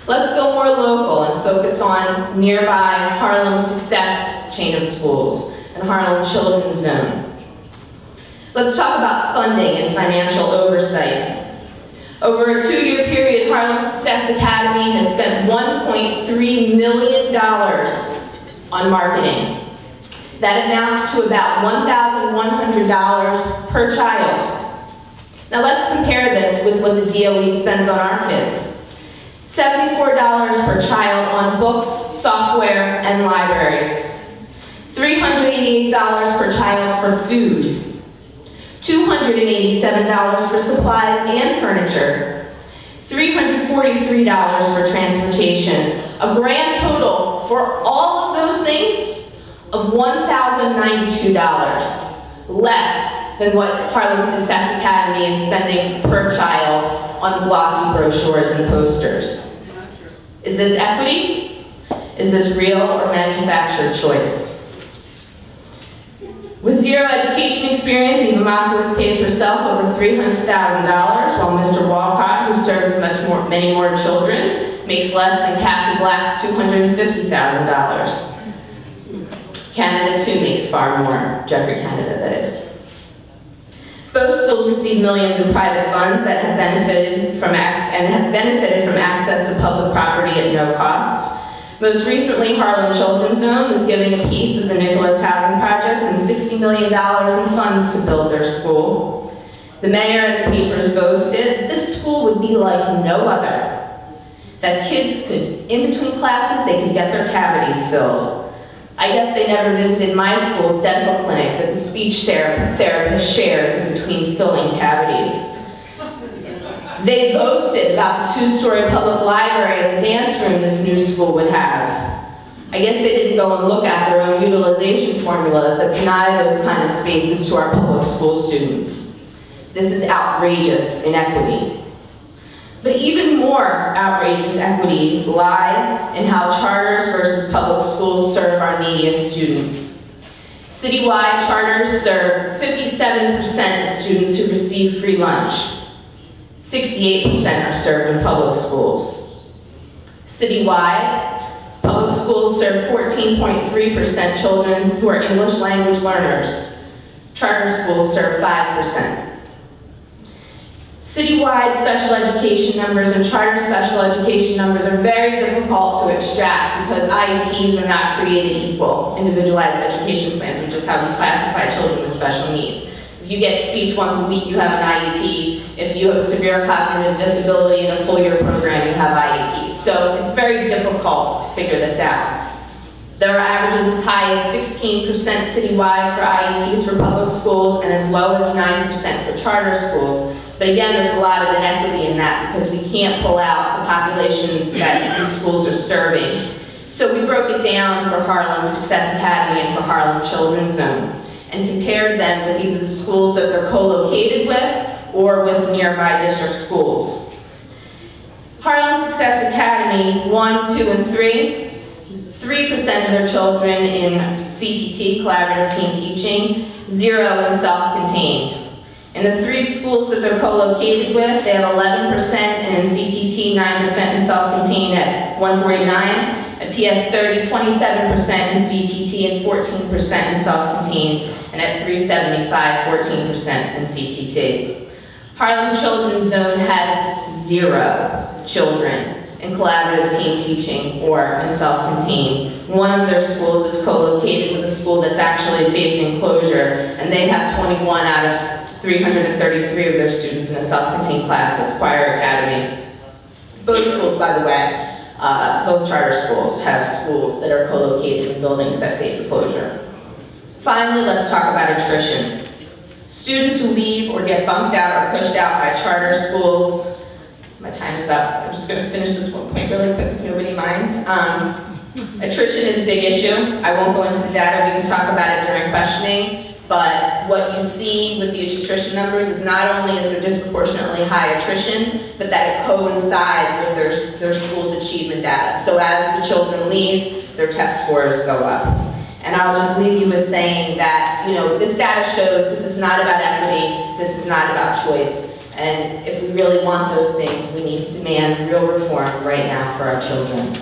Let's go more local and focus on nearby Harlem Success chain of schools and Harlem Children's Zone. Let's talk about funding and financial oversight. Over a 2-year period, Harlem Success Academy has spent $1.3 million on marketing. That amounts to about $1,100 per child. Now let's compare this with what the DOE spends on our kids. $74 per child on books, software, and libraries. $388 per child for food. $287 for supplies and furniture. $343 for transportation. A grand total for all of those things of $1,092, less than what Harlem Success Academy is spending per child on glossy brochures and posters. Is this equity? Is this real or manufactured choice? With zero education experience, Eva Marquez pays herself over $300,000, while Mr. Walcott, who serves many more children, makes less than Kathy Black's $250,000. Canada, too, makes far more. Jeffrey Canada, that is. Both schools receive millions in private funds that have benefited from access to public property at no cost. Most recently, Harlem Children's Zone is giving a piece of the Nicholas Housing Projects and $60 million in funds to build their school. The mayor and the papers boasted this school would be like no other. That kids could, in between classes, they could get their cavities filled. I guess they never visited my school's dental clinic that the speech therapist shares in between filling cavities. They boasted about the 2-story public library and the dance room this new school would have. I guess they didn't go and look at their own utilization formulas that deny those kind of spaces to our public school students. This is outrageous inequity. But even more outrageous equities lie in how charters versus public schools serve our neediest students. Citywide, charters serve 57% of students who receive free lunch. 68% are served in public schools. Citywide, public schools serve 14.3% children who are English language learners. Charter schools serve 5%. Citywide special education numbers and charter special education numbers are very difficult to extract because IEPs are not created equal. Individualized education plans, we just have them classify children with special needs. If you get speech once a week, you have an IEP. If you have severe cognitive disability in a full year program, you have IEPs. So it's very difficult to figure this out. There are averages as high as 16% citywide for IEPs for public schools and as low as 9% for charter schools. But again, there's a lot of inequity in that because we can't pull out the populations that these schools are serving. So we broke it down for Harlem Success Academy and for Harlem Children's Zone and compared them with either the schools that they're co-located with or with nearby district schools. Harlem Success Academy 1, 2, and 3% of their children in CTT, Collaborative Team Teaching, 0 in self-contained. In the 3 schools that they're co-located with, they have 11% in CTT, 9% in self-contained at 149. At PS 30, 27% in CTT and 14% in self-contained. And at 375, 14% in CTT. Harlem Children's Zone has 0 children in collaborative team teaching or in self-contained. One of their schools is co-located with a school that's actually facing closure, and they have 21 out of 333 of their students in a self-contained class that's Choir Academy. Both schools, by the way, both charter schools have schools that are co-located in buildings that face closure. Finally, let's talk about attrition. Students who leave or get bumped out or pushed out by charter schools. My time is up. I'm just going to finish this one point really quick if nobody minds. Attrition is a big issue. I won't go into the data. We can talk about it during questioning. But what you see with the attrition numbers is not only is there disproportionately high attrition, but that it coincides with their school's achievement data. So as the children leave, their test scores go up. And I'll just leave you with saying that, this data shows this is not about equity, this is not about choice, And if we really want those things, we need to demand real reform right now for our children.